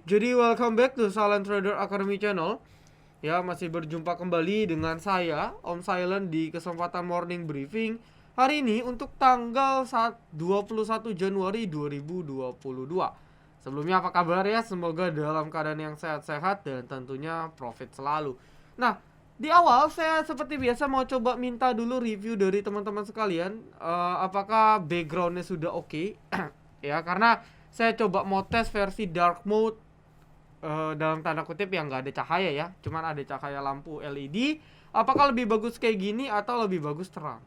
Jadi welcome back to Silent Trader Academy Channel. Ya, masih berjumpa kembali dengan saya, Om Silent di kesempatan morning briefing hari ini untuk tanggal 21 Januari 2022. Sebelumnya apa kabar ya? Semoga dalam keadaan yang sehat-sehat dan tentunya profit selalu. Nah, di awal saya seperti biasa mau coba minta dulu review dari teman-teman sekalian. Apakah backgroundnya sudah oke? Ya, karena saya coba mau tes versi dark mode, dalam tanda kutip yang nggak ada cahaya ya, cuman ada cahaya lampu LED. Apakah lebih bagus kayak gini atau lebih bagus terang?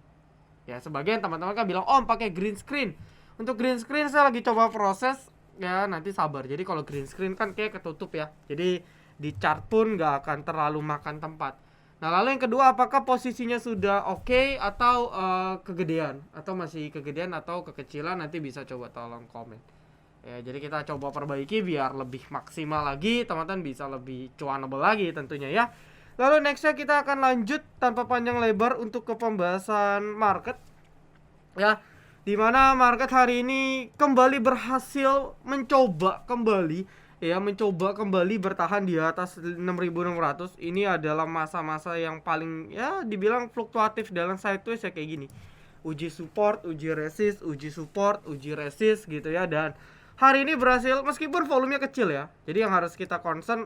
Ya, sebagian teman-teman kan bilang om pakai green screen. Untuk green screen saya lagi coba proses, ya nanti sabar. Jadi kalau green screen kan kayak ketutup ya, jadi di chart pun nggak akan terlalu makan tempat. Nah, lalu yang kedua, apakah posisinya sudah oke atau kegedean, atau masih kegedean atau kekecilan? Nanti bisa coba tolong komen. Ya, jadi kita coba perbaiki biar lebih maksimal lagi, teman-teman bisa lebih cuanable lagi tentunya ya. Lalu nextnya kita akan lanjut tanpa panjang lebar untuk ke pembahasan market ya, dimana market hari ini kembali berhasil mencoba kembali bertahan di atas 6.600. Ini adalah masa-masa yang paling ya dibilang fluktuatif dalam sideways ya, kayak gini. Uji support, uji resist, uji support, uji resist gitu ya. Dan hari ini berhasil meskipun volumenya kecil ya. Jadi yang harus kita concern,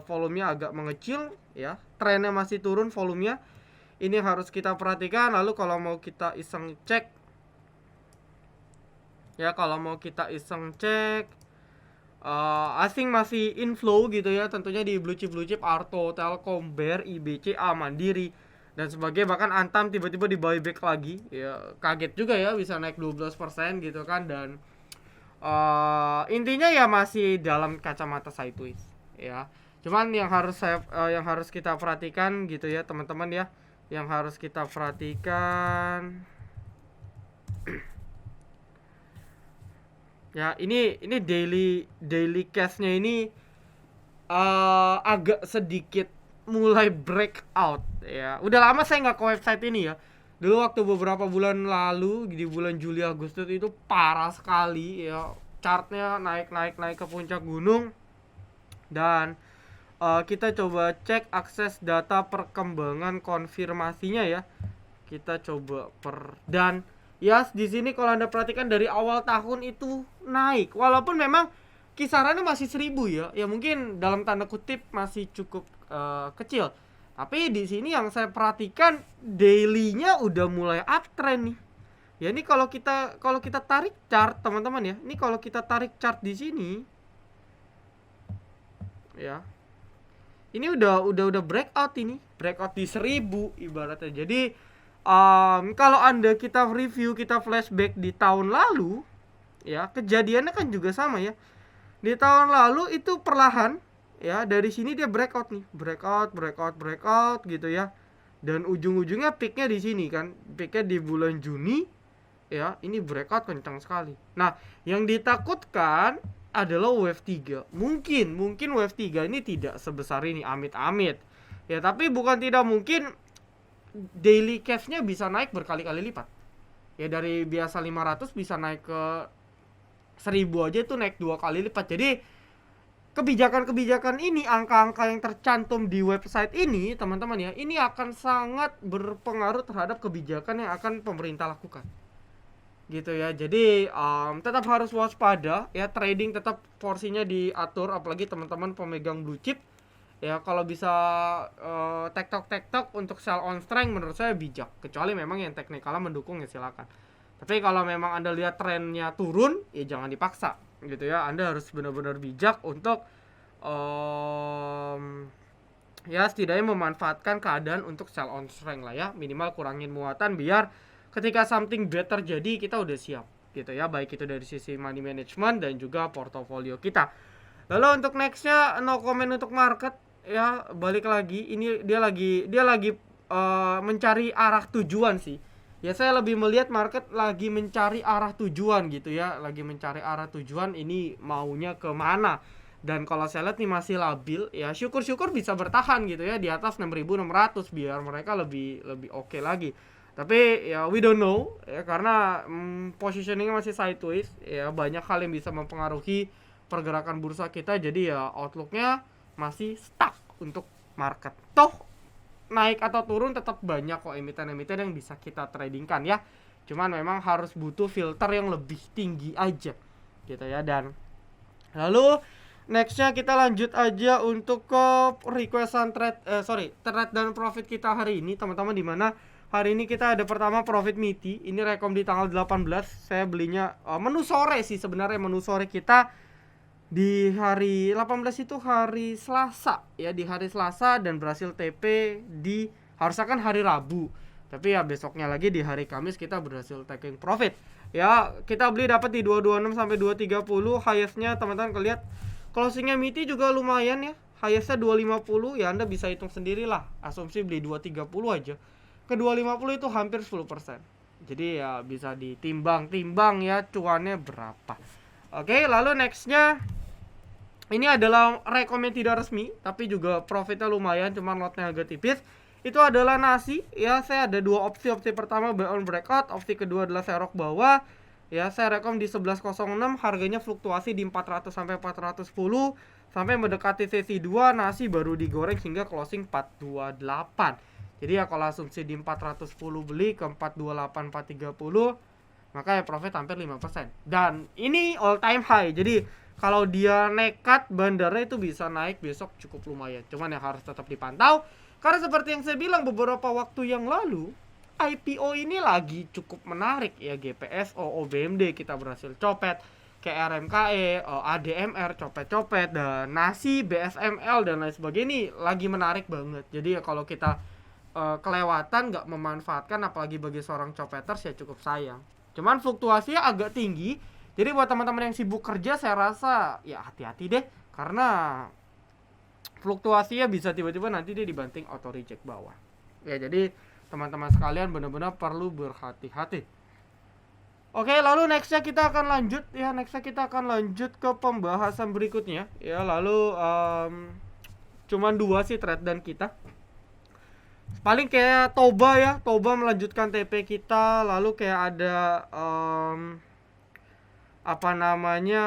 volumenya agak mengecil ya. Trennya masih turun volumenya. Ini harus kita perhatikan. Lalu kalau mau kita iseng cek ya, I think masih inflow gitu ya, tentunya di blue chip Arto, Telkom, BRI, BCA, Mandiri dan sebagainya. Bahkan Antam tiba-tiba di buyback lagi ya, kaget juga ya bisa naik 12% gitu kan. Dan intinya ya masih dalam kacamata sideways ya. Cuman yang harus kita perhatikan gitu ya teman-teman ya, yang harus kita perhatikan ya, ini daily cashnya ini agak sedikit mulai breakout ya. Udah lama saya nggak ke website ini ya. Dulu waktu beberapa bulan lalu di bulan Juli Agustus itu parah sekali ya, chartnya naik ke puncak gunung. Dan kita coba cek akses data perkembangan konfirmasinya ya. Kita coba dan ya di sini kalau Anda perhatikan dari awal tahun itu naik, walaupun memang kisarannya masih 1.000 ya. Ya mungkin dalam tanda kutip masih cukup kecil. Tapi di sini yang saya perhatikan daily-nya udah mulai uptrend nih. Ya ini kalau kita tarik chart teman-teman ya. Ini kalau kita tarik chart di sini ya. Ini udah breakout ini. Breakout di 1.000 ibaratnya. Jadi kalau kita review, kita flashback di tahun lalu ya, kejadiannya kan juga sama ya. Di tahun lalu itu perlahan ya, dari sini dia breakout nih, breakout gitu ya. Dan ujung-ujungnya peaknya di sini kan, peaknya di bulan Juni ya. Ini breakout kencang sekali. Nah, yang ditakutkan adalah wave 3. Mungkin wave 3 ini tidak sebesar ini, amit-amit ya. Tapi bukan tidak mungkin daily cash-nya bisa naik berkali-kali lipat ya. Dari biasa 500 bisa naik ke 1.000 aja, itu naik 2 kali lipat. Jadi kebijakan-kebijakan ini, angka-angka yang tercantum di website ini teman-teman ya, ini akan sangat berpengaruh terhadap kebijakan yang akan pemerintah lakukan gitu ya. Jadi tetap harus waspada ya, trading tetap porsinya diatur, apalagi teman-teman pemegang blue chip ya. Kalau bisa tektok untuk sell on strength menurut saya bijak, kecuali memang yang teknikalnya mendukung ya silakan. Tapi kalau memang Anda lihat trennya turun ya jangan dipaksa gitu ya. Anda harus benar-benar bijak untuk ya setidaknya memanfaatkan keadaan untuk sell on strength lah ya. Minimal kurangin muatan biar ketika something bad terjadi kita udah siap gitu ya, baik itu dari sisi money management dan juga portofolio kita. Lalu untuk nextnya, no comment untuk market ya. Balik lagi, ini dia lagi mencari arah tujuan sih ya. Saya lebih melihat market lagi mencari arah tujuan gitu ya, lagi mencari arah tujuan ini maunya kemana. Dan kalau saya lihat nih masih labil ya, syukur-syukur bisa bertahan gitu ya di atas 6.600 biar mereka lebih oke lagi. Tapi ya we don't know ya, karena positioningnya masih sideways ya. Banyak hal yang bisa mempengaruhi pergerakan bursa kita. Jadi ya outlooknya masih stuck untuk market. Toh naik atau turun tetap banyak kok emiten-emiten yang bisa kita tradingkan ya. Cuman memang harus butuh filter yang lebih tinggi aja gitu ya. Dan lalu nextnya kita lanjut aja untuk ke requestan trade trade dan profit kita hari ini teman-teman, dimana hari ini kita ada pertama profit MITI. Ini rekom di tanggal 18. Saya belinya menu sore sih sebenarnya, menu sore kita di hari 18 itu hari Selasa ya, di hari Selasa, dan berhasil TP di harusnya kan hari Rabu. Tapi ya besoknya lagi di hari Kamis kita berhasil taking profit. Ya, kita beli dapat di 226 sampai 230. Highest-nya teman-teman kelihat closingnya MITI juga lumayan ya. Highest-nya 250, ya Anda bisa hitung sendirilah. Asumsi beli 230 aja. Ke 250 itu hampir 10%. Jadi ya bisa ditimbang-timbang ya cuannya berapa. Oke, lalu nextnya ini adalah rekom yang tidak resmi, tapi juga profitnya lumayan, cuma lotnya agak tipis. Itu adalah nasi ya. Saya ada dua opsi. Opsi pertama buy on breakout, opsi kedua adalah serok bawah ya. Saya rekom di 11.06, harganya fluktuasi di 400 sampai 410 sampai mendekati sesi 2. Nasi baru digoreng hingga closing 428. Jadi ya kalau asumsi di 410 beli ke 428 430, maka ya profit hampir 5%. Dan ini all time high. Jadi kalau dia nekat, bandarnya itu bisa naik besok cukup lumayan. Cuman ya harus tetap dipantau. Karena seperti yang saya bilang beberapa waktu yang lalu, IPO ini lagi cukup menarik ya. GPSO, OBMD kita berhasil copet, KRMKE, ADMR copet-copet, dan nasi, BSML dan lain sebagainya. Ini lagi menarik banget. Jadi ya kalau kita kelewatan, nggak memanfaatkan, apalagi bagi seorang copeters, ya cukup sayang. Cuman fluktuasinya agak tinggi. Jadi buat teman-teman yang sibuk kerja, saya rasa ya hati-hati deh, karena fluktuasinya bisa tiba-tiba nanti dia dibanting auto reject bawah. Ya jadi teman-teman sekalian benar-benar perlu berhati-hati. Oke, lalu nextnya kita akan lanjut ya. Nextnya kita akan lanjut ke pembahasan berikutnya ya. Lalu cuman dua sih trade dan kita. Paling kayak Toba ya, Toba melanjutkan TP kita. Lalu kayak ada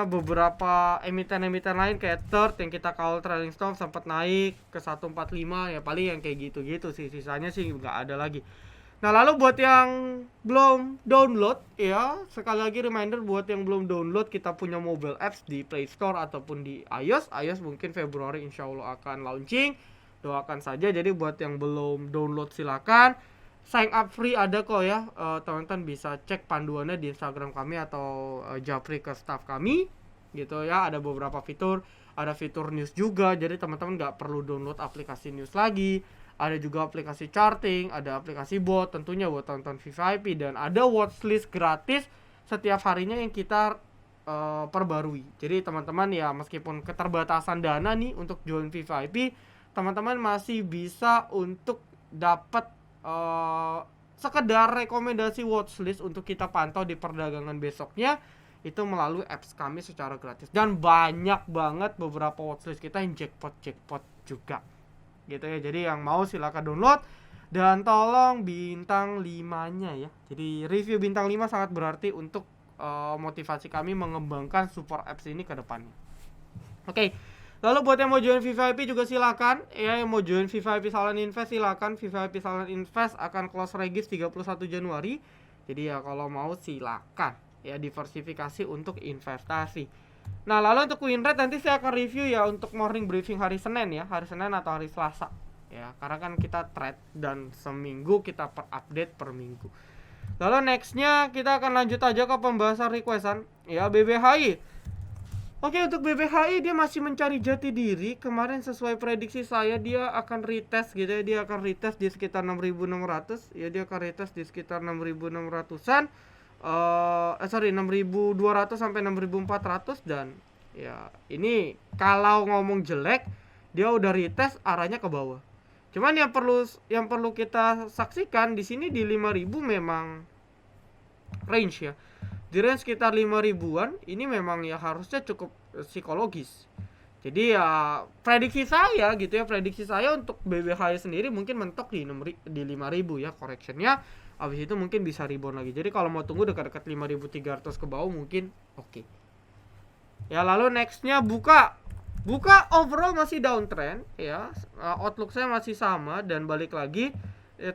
beberapa emiten-emiten lain kayak Third yang kita call trailing stop sempat naik ke 145 ya. Paling yang kayak gitu-gitu sih, sisanya sih nggak ada lagi. Nah lalu buat yang belum download ya, sekali lagi reminder buat yang belum download, kita punya mobile apps di Play Store ataupun di iOS mungkin Februari insya Allah akan launching, doakan saja. Jadi buat yang belum download silakan sign up free, ada kok ya. Teman-teman bisa cek panduannya di Instagram kami atau japri ke staff kami gitu ya. Ada beberapa fitur, ada fitur news juga, jadi teman-teman nggak perlu download aplikasi news lagi. Ada juga aplikasi charting, ada aplikasi bot tentunya buat tonton VVIP, dan ada watchlist gratis setiap harinya yang kita perbarui. Jadi teman-teman ya meskipun keterbatasan dana nih untuk join VVIP, teman-teman masih bisa untuk dapat sekedar rekomendasi watchlist untuk kita pantau di perdagangan besoknya itu melalui apps kami secara gratis. Dan banyak banget beberapa watchlist kita yang jackpot juga gitu ya. Jadi yang mau silakan download, dan tolong bintang 5-nya ya. Jadi review bintang 5 sangat berarti untuk motivasi kami mengembangkan support apps ini ke depannya. Oke. Lalu buat yang mau join VVIP juga silakan ya. Yang mau join VVIP Silent Invest silakan. VVIP Silent Invest akan close regis 31 Januari. Jadi ya kalau mau silakan ya, diversifikasi untuk investasi. Nah lalu untuk win rate nanti saya akan review ya untuk morning briefing hari Senin ya, hari Senin atau hari Selasa ya, karena kan kita trade dan seminggu kita update per minggu. Lalu nextnya kita akan lanjut aja ke pembahasan requestan ya. BBHI. Oke, untuk BBHI dia masih mencari jati diri. Kemarin sesuai prediksi saya dia akan retest gitu ya, dia akan retest di sekitar 6.600 ya, dia akan retest di sekitar 6.600-an. 6.200 sampai 6.400, dan ya ini kalau ngomong jelek dia udah retest arahnya ke bawah. Cuman yang perlu kita saksikan di sini di 5.000 memang range ya. Di range sekitar 5.000-an ini memang ya harusnya cukup psikologis. Jadi ya prediksi saya gitu ya, prediksi saya untuk BBHI sendiri mungkin mentok di 5.000 ya correctionnya. Habis itu mungkin bisa rebound lagi. Jadi kalau mau tunggu dekat-dekat 5.300 ke bawah mungkin oke. Ya, lalu nextnya buka. Buka overall masih downtrend ya. Outlook saya masih sama dan balik lagi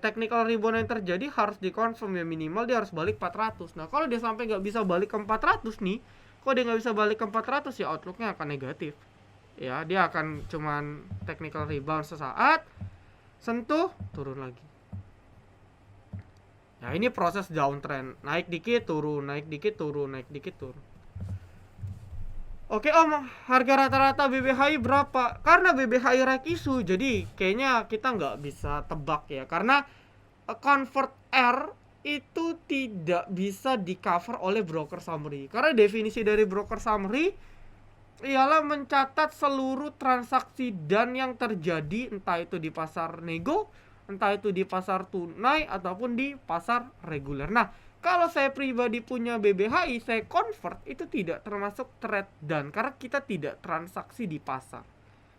technical rebound yang terjadi harus dikonfirm ya, minimal dia harus balik 400. Nah, kalau dia sampai nggak bisa balik ke 400 nih, kalau dia nggak bisa balik ke 400 ya outlooknya akan negatif. Ya, dia akan cuman technical rebound sesaat, sentuh, turun lagi. Nah, ini proses downtrend, naik dikit turun, naik dikit turun, naik dikit turun. Oke Om, harga rata-rata BBHI berapa? Karena BBHI rek isu, jadi kayaknya kita nggak bisa tebak ya. Karena convert R itu tidak bisa di cover oleh broker summary. Karena definisi dari broker summary ialah mencatat seluruh transaksi dan yang terjadi, entah itu di pasar nego, entah itu di pasar tunai ataupun di pasar reguler. Nah, kalau saya pribadi punya BBHI, saya convert itu tidak termasuk trade dan karena kita tidak transaksi di pasar.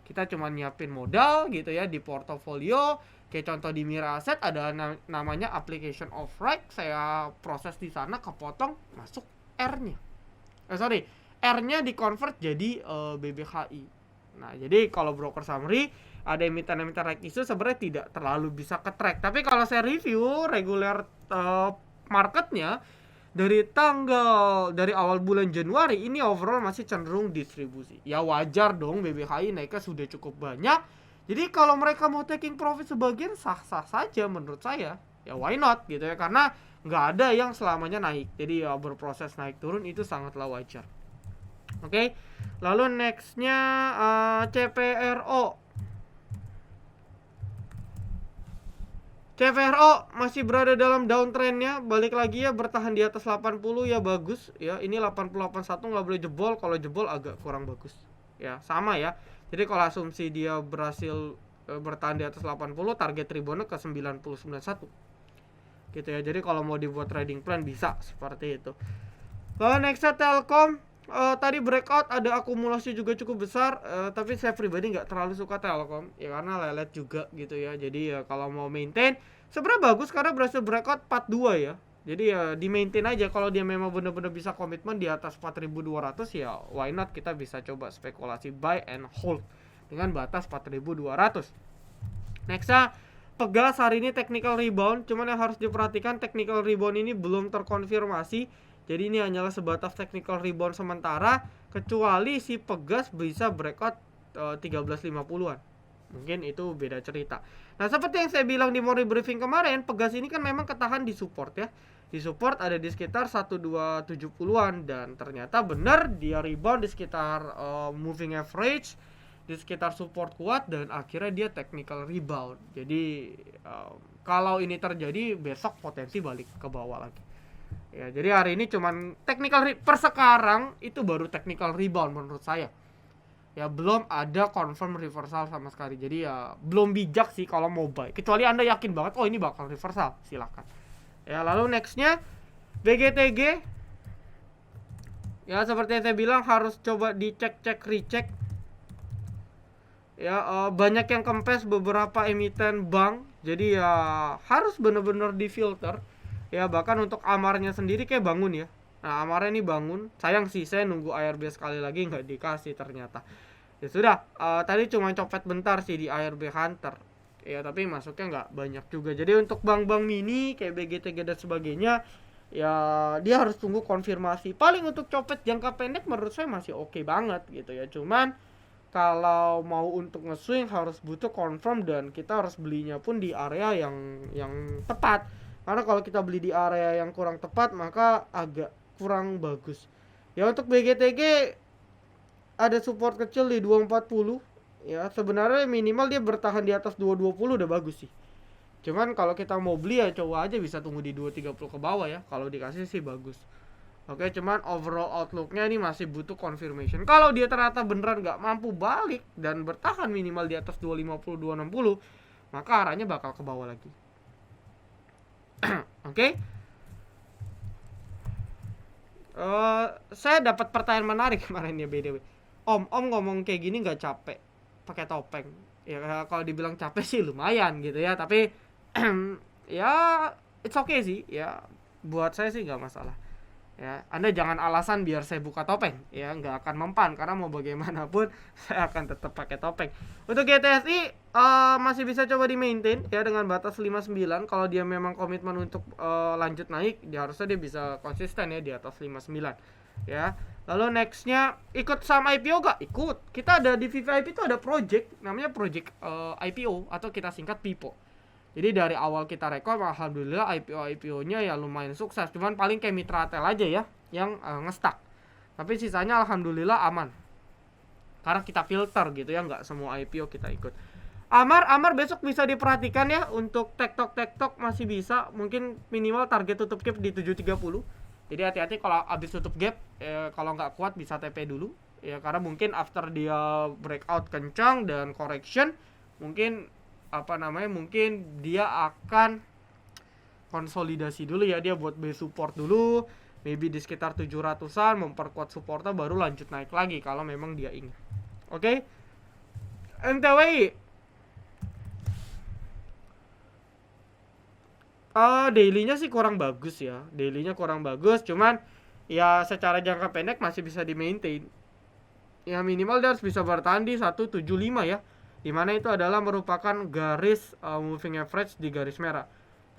Kita cuma nyiapin modal gitu ya di portofolio. Kayak contoh di Mira Asset ada namanya application of right, saya proses di sana, kepotong, masuk R-nya. R-nya di-convert jadi BBHI. Nah, jadi kalau broker summary ada emiten-emiten right issue sebenarnya tidak terlalu bisa ke-track. Tapi kalau saya review regular marketnya dari awal bulan Januari ini overall masih cenderung distribusi. Ya wajar dong, BBHI naiknya sudah cukup banyak. Jadi kalau mereka mau taking profit sebagian sah-sah saja menurut saya. Ya why not gitu ya, karena nggak ada yang selamanya naik. Jadi ya berproses naik turun itu sangatlah wajar. Oke. Lalu nextnya CPRO. CPRO masih berada dalam downtrendnya, balik lagi ya, bertahan di atas 80 ya, bagus ya. Ini 8081 nggak boleh jebol, kalau jebol agak kurang bagus ya, sama ya. Jadi kalau asumsi dia berhasil bertahan di atas 80, target reboundnya ke 991 gitu ya. Jadi kalau mau dibuat trading plan bisa seperti itu. Lalu nextnya Telkom. Tadi breakout ada akumulasi juga cukup besar, tapi saya pribadi nggak terlalu suka Telkom ya karena lelet juga gitu ya. Jadi ya kalau mau maintain sebenarnya bagus karena berhasil breakout 42 ya. Jadi ya di maintain aja, kalau dia memang benar-benar bisa komitmen di atas 4200 ya why not, kita bisa coba spekulasi buy and hold dengan batas 4200. Nextnya Pegas hari ini technical rebound, cuman yang harus diperhatikan technical rebound ini belum terkonfirmasi. Jadi ini hanyalah sebatas technical rebound sementara, kecuali si Pegas bisa breakout 1350-an. Mungkin itu beda cerita. Nah, seperti yang saya bilang di morning briefing kemarin, Pegas ini kan memang ketahan di support ya. Di support ada di sekitar 1270-an dan ternyata benar dia rebound di sekitar moving average, di sekitar support kuat dan akhirnya dia technical rebound. Jadi kalau ini terjadi besok potensi balik ke bawah lagi. Ya, jadi hari ini cuman technical per sekarang itu baru technical rebound menurut saya. Ya belum ada confirm reversal sama sekali. Jadi ya belum bijak sih kalau mau buy. Kecuali Anda yakin banget oh ini bakal reversal, silakan. Ya, lalu nextnya BGTG. Ya seperti yang saya bilang harus coba dicek recheck. Ya banyak yang kempes beberapa emiten bank. Jadi ya harus benar-benar difilter. Ya bahkan untuk amarnya sendiri kayak bangun ya. Nah amarnya ini bangun. Sayang sih saya nunggu ARB sekali lagi nggak dikasih ternyata. Ya sudah, tadi cuma copet bentar sih di ARB Hunter. Ya tapi masuknya nggak banyak juga. Jadi untuk bank-bank mini kayak BGTG dan sebagainya, ya dia harus tunggu konfirmasi. Paling untuk copet jangka pendek menurut saya masih oke banget gitu ya. Cuman kalau mau untuk nge-swing harus butuh confirm dan kita harus belinya pun di area yang tepat. Karena kalau kita beli di area yang kurang tepat maka agak kurang bagus. Ya untuk BGTG ada support kecil di 240. Ya sebenarnya minimal dia bertahan di atas 220 udah bagus sih. Cuman kalau kita mau beli ya coba aja bisa tunggu di 230 ke bawah ya. Kalau dikasih sih bagus. Oke, cuman overall outlooknya ini masih butuh confirmation. Kalau dia ternyata beneran nggak mampu balik dan bertahan minimal di atas 250, 260, maka arahnya bakal ke bawah lagi. Oke. Saya dapat pertanyaan menarik kemarin ya BDW. Om ngomong kayak gini nggak capek pakai topeng? Ya kalau dibilang capek sih lumayan gitu ya, tapi ya it's okay sih ya, buat saya sih nggak masalah. Ya, Anda jangan alasan biar saya buka topeng, ya nggak akan mempan karena mau bagaimanapun saya akan tetap pakai topeng. Untuk GTSI masih bisa coba di maintain ya dengan batas 59. Kalau dia memang komitmen untuk lanjut naik, harusnya dia bisa konsisten ya di atas 59 ya. Lalu nextnya, ikut saham IPO gak? Ikut. Kita ada di VVIP itu ada project namanya project IPO atau kita singkat PIPO. Jadi dari awal kita rekor, alhamdulillah IPO-nya ya lumayan sukses. Cuman paling kayak Mitratel aja ya yang ngestak. Tapi sisanya alhamdulillah aman. Karena kita filter gitu ya, nggak semua IPO kita ikut. Amar besok bisa diperhatikan ya. Untuk TikTok masih bisa. Mungkin minimal target tutup gap di 730. Jadi hati-hati kalau habis tutup gap, kalau nggak kuat bisa TP dulu. Ya karena mungkin after dia breakout kencang dan correction, mungkin mungkin dia akan konsolidasi dulu ya, dia buat base support dulu, maybe di sekitar 700-an, memperkuat supportnya baru lanjut naik lagi kalau memang dia ingin. Oke. MTWI daily-nya sih kurang bagus ya. Daily-nya kurang bagus, cuman ya secara jangka pendek masih bisa di-maintain. Ya minimal dia harus bisa bertahan di 175 ya. Dimana itu adalah merupakan garis moving average di garis merah.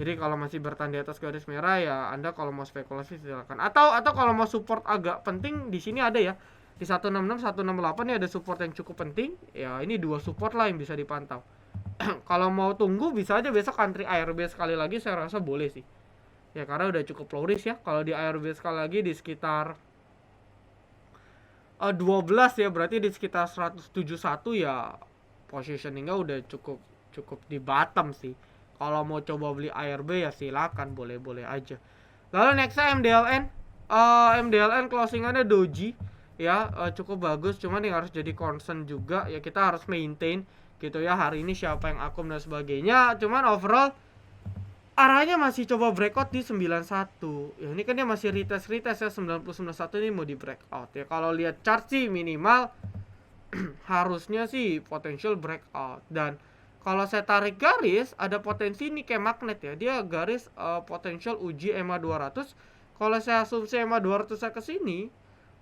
Jadi kalau masih bertahan di atas garis merah ya Anda kalau mau spekulasi silakan. Atau kalau mau support agak penting di sini ada ya. Di 166 168 ini ada support yang cukup penting. Ya ini dua support lah yang bisa dipantau. Kalau mau tunggu bisa aja besok country ARB sekali lagi, saya rasa boleh sih. Ya karena udah cukup low risk ya. Kalau di ARB sekali lagi di sekitar 12 ya, berarti di sekitar 171 ya positioningnya udah cukup di bottom sih. Kalau mau coba beli ARB ya silakan, boleh-boleh aja. Lalu nextnya MDLN. MDLN closingannya doji ya, cukup bagus, cuman yang harus jadi concern juga ya kita harus maintain gitu ya hari ini siapa yang akum dan sebagainya. Cuman overall arahnya masih coba breakout di 91. Ya ini kan dia masih retest ya, 90-91 ini mau di breakout ya. Kalau lihat chart sih minimal harusnya sih potential breakout. Dan kalau saya tarik garis ada potensi ini kayak magnet ya, dia garis potential uji EMA 200. Kalau saya asumsi EMA 200 saya ke sini,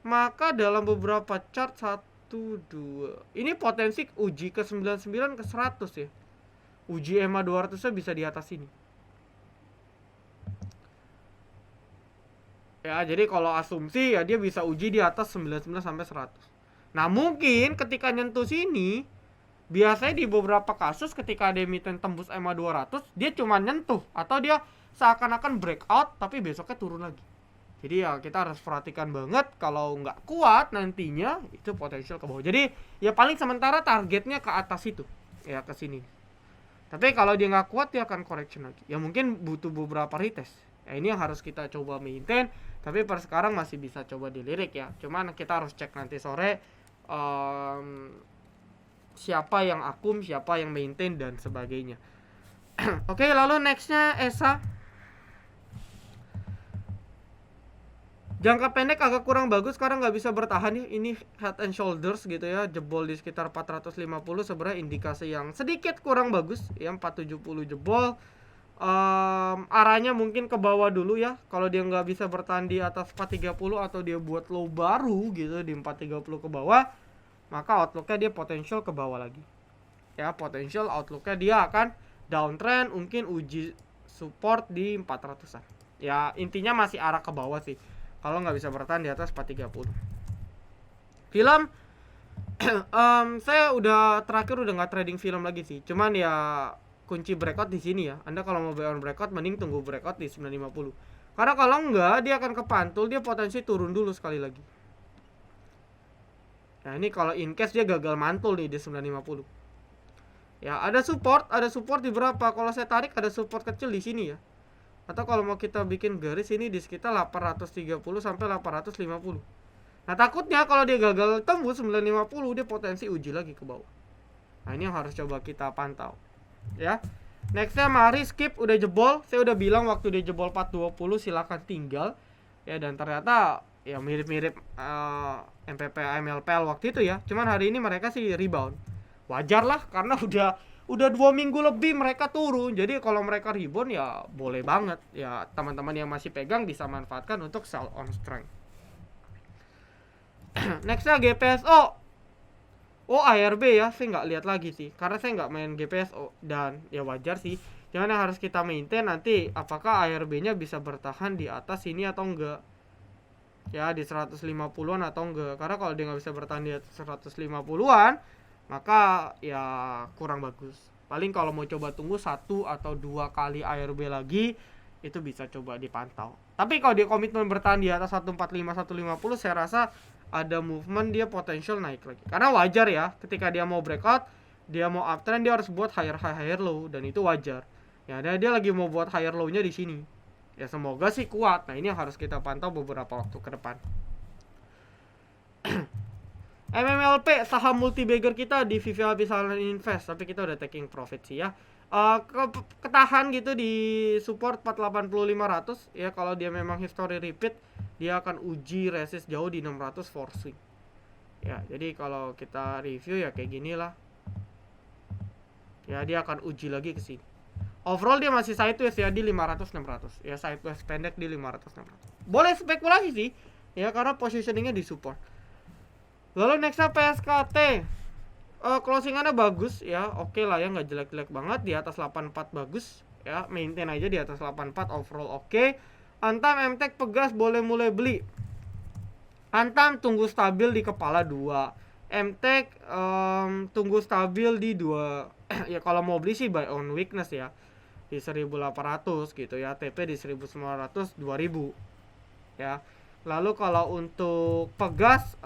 maka dalam beberapa chart 1 2 ini potensi uji ke 99 ke 100 ya. Uji EMA 200 nya bisa di atas ini. Ya, jadi kalau asumsi ya dia bisa uji di atas 99 sampai 100. Nah, mungkin ketika nyentuh sini, biasanya di beberapa kasus ketika ada emiten tembus EMA 200, dia cuma nyentuh atau dia seakan-akan breakout tapi besoknya turun lagi. Jadi ya kita harus perhatikan banget, kalau nggak kuat nantinya itu potensial ke bawah. Jadi ya paling sementara targetnya ke atas itu, ya ke sini. Tapi kalau dia nggak kuat dia akan correction lagi. Ya mungkin butuh beberapa retest. Ya ini yang harus kita coba maintain. Tapi per sekarang masih bisa coba dilirik ya. Cuman kita harus cek nanti sore siapa yang akum, siapa yang maintain dan sebagainya. Oke, lalu nextnya ESA. Jangka pendek agak kurang bagus karena nggak bisa bertahan ya. Ini head and shoulders gitu ya, jebol di sekitar 450, sebenarnya indikasi yang sedikit kurang bagus ya. 470 jebol. Arahnya mungkin ke bawah dulu ya. Kalau dia nggak bisa bertahan di atas 430 atau dia buat low baru gitu di 430 ke bawah, maka outlooknya dia potensial ke bawah lagi ya. Potensial outlooknya dia akan downtrend, mungkin uji support di 400an ya. Intinya masih arah ke bawah sih kalau nggak bisa bertahan di atas 430. Film saya udah terakhir udah nggak trading film lagi sih. Cuman ya kunci breakout di sini ya. Anda kalau mau buy on breakout mending tunggu breakout di 950. Karena kalau enggak dia akan kepantul, dia potensi turun dulu sekali lagi. Nah, ini kalau in case dia gagal mantul nih di 950. Ya, ada support di berapa? Kalau saya tarik ada support kecil di sini ya. Atau kalau mau kita bikin garis ini di sekitar 830 sampai 850. Nah, takutnya kalau dia gagal tembus 950 dia potensi uji lagi ke bawah. Nah, ini yang harus coba kita pantau. Ya. Nextnya mari skip, udah jebol. Saya udah bilang waktu dia jebol 420 silakan tinggal. Ya, dan ternyata ya mirip-mirip MPP MLPL waktu itu ya. Cuman hari ini mereka sih rebound. Wajar lah karena udah udah 2 minggu lebih mereka turun. Jadi kalau mereka rebound ya boleh banget ya, teman-teman yang masih pegang bisa manfaatkan untuk sell on strength. Nextnya GPSO. Oh, ARB ya, saya nggak lihat lagi sih, karena saya nggak main GPSO, dan ya wajar sih. Jangan, yang harus kita maintain nanti apakah ARB-nya bisa bertahan di atas ini atau enggak. Ya, di 150-an atau enggak. Karena kalau dia nggak bisa bertahan di atas 150-an, maka ya kurang bagus. Paling kalau mau coba tunggu 1 atau 2 kali ARB lagi, itu bisa coba dipantau. Tapi kalau dia komitmen bertahan di atas 145, 150, saya rasa ada movement dia potensial naik lagi. Karena wajar ya, ketika dia mau breakout, dia mau uptrend, dia harus buat higher high higher low, dan itu wajar. Ya, dia lagi mau buat higher low-nya di sini. Ya semoga sih kuat. Nah, ini yang harus kita pantau beberapa waktu ke depan. MMLP, saham multi-bagger kita di VVAB Silent Invest, tapi kita udah taking profit sih ya. Ketahan gitu di support 480-500 ya. Kalau dia memang history repeat, dia akan uji resist jauh di 600 forcing ya. Jadi kalau kita review ya kayak gini lah ya, dia akan uji lagi ke sini. Overall dia masih sideways ya di 500-600 ya, sideways pendek di 500-600. Boleh spekulasi sih ya, karena positioningnya di support. Lalu nextnya PSKT, closingannya bagus ya, oke lah ya, nggak jelek-jelek banget, di atas 84 bagus ya, maintain aja di atas 84, overall oke. Antam, MTEK, Pegas boleh mulai beli. Antam tunggu stabil di kepala 2, MTEK tunggu stabil di 2. Ya kalau mau beli sih buy on weakness ya, di 1800 gitu ya, TP di 1900, 2000 ya. Lalu kalau untuk Pegas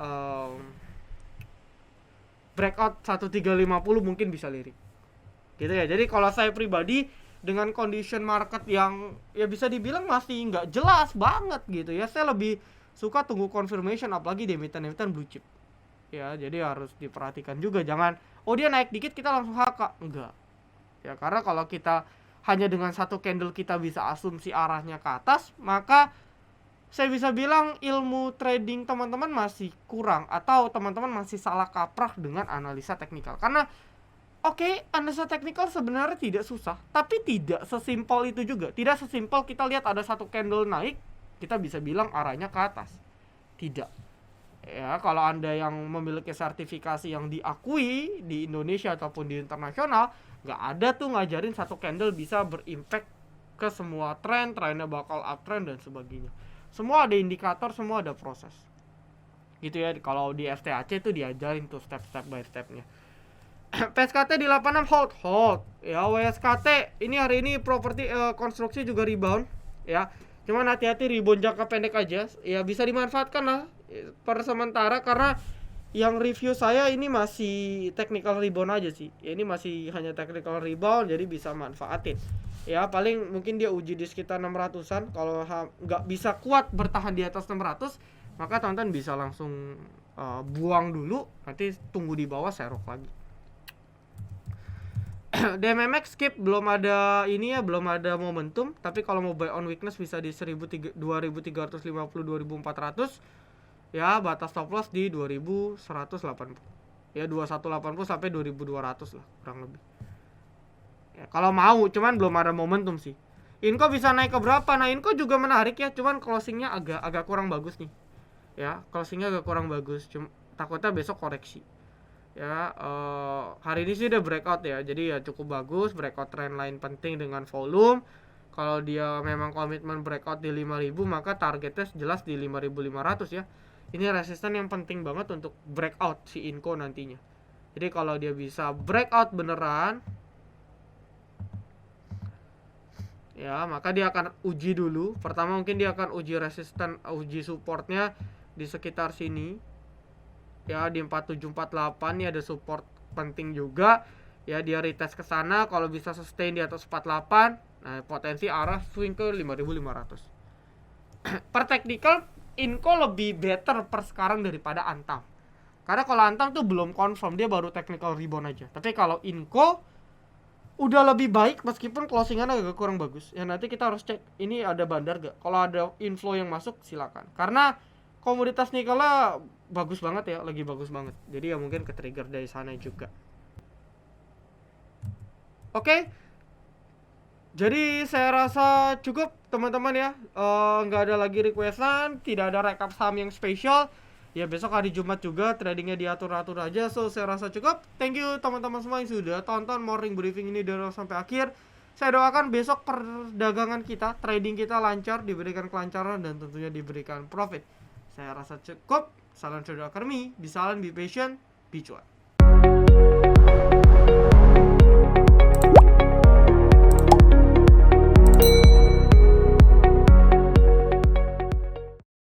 breakout 1350 mungkin bisa lirik gitu ya. Jadi kalau saya pribadi dengan condition market yang ya bisa dibilang masih nggak jelas banget gitu ya, saya lebih suka tunggu confirmation, apalagi di emiten-emiten blue chip ya. Jadi harus diperhatikan juga, jangan oh dia naik dikit kita langsung HK, enggak ya. Karena kalau kita hanya dengan satu candle kita bisa asumsi arahnya ke atas, maka saya bisa bilang ilmu trading teman-teman masih kurang, atau teman-teman masih salah kaprah dengan analisa teknikal. Karena oke, analisa teknikal sebenarnya tidak susah, tapi tidak sesimpel itu juga. Tidak sesimpel kita lihat ada satu candle naik, kita bisa bilang arahnya ke atas. Tidak. Ya, kalau Anda yang memiliki sertifikasi yang diakui di Indonesia ataupun di internasional, nggak ada tuh ngajarin satu candle bisa berimpact ke semua trend, trennya bakal uptrend dan sebagainya. Semua ada indikator, semua ada proses gitu ya. Kalau di FTAC itu diajarin tuh step by stepnya. PSKT di 86 hold ya. WSKT ini hari ini properti konstruksi juga rebound ya, cuman hati-hati rebound jangka pendek aja ya, bisa dimanfaatkan lah per sementara, karena yang review saya ini masih technical rebound aja sih ya, ini masih hanya technical rebound, jadi bisa manfaatin ya. Paling mungkin dia uji di sekitar 600-an. Kalau nggak bisa kuat bertahan di atas 600, maka teman-teman bisa langsung buang dulu, nanti tunggu di bawah serok lagi. DMMX skip, belum ada ini ya, belum ada momentum. Tapi kalau mau buy on weakness bisa di 2350, 2400 ya. Batas stop loss di 2180 ya, 2180 sampai 2200 lah kurang lebih ya, kalau mau. Cuman belum ada momentum sih. Inco bisa naik ke berapa? Nah, Inco juga menarik ya, cuman closingnya agak kurang bagus nih ya, closingnya agak kurang bagus. Takutnya besok koreksi ya. Hari ini sih udah breakout ya, jadi ya cukup bagus. Breakout trend line penting dengan volume. Kalau dia memang komitmen breakout di 5000, maka targetnya jelas di 5500 ya. Ini resisten yang penting banget untuk breakout si Inco nantinya. Jadi kalau dia bisa breakout beneran ya, maka dia akan uji dulu. Pertama mungkin dia akan uji resisten, uji supportnya di sekitar sini ya, di 4748 nih ada support penting juga ya. Dia retest ke sana, kalau bisa sustain di atas 48, nah potensi arah swing ke 5500. Per technical Inco lebih better per sekarang daripada Antam, karena kalau Antam tuh belum confirm, dia baru technical rebound aja. Tapi kalau Inco udah lebih baik meskipun closingannya agak kurang bagus ya. Nanti kita harus cek ini ada bandar gak, kalau ada inflow yang masuk silakan, karena komoditas nikelnya bagus banget ya, lagi bagus banget. Jadi ya mungkin ke trigger dari sana juga. Oke, jadi saya rasa cukup teman-teman ya. Nggak ada lagi requestan, tidak ada rekap saham yang spesial. Ya besok hari Jumat juga tradingnya diatur-atur aja. So saya rasa cukup. Thank you teman-teman semua yang sudah tonton morning briefing ini dari awal sampai akhir. Saya doakan besok perdagangan kita, trading kita lancar, diberikan kelancaran dan tentunya diberikan profit. Saya rasa cukup. Salam Trader Academy, be silent, be patient, be cuan.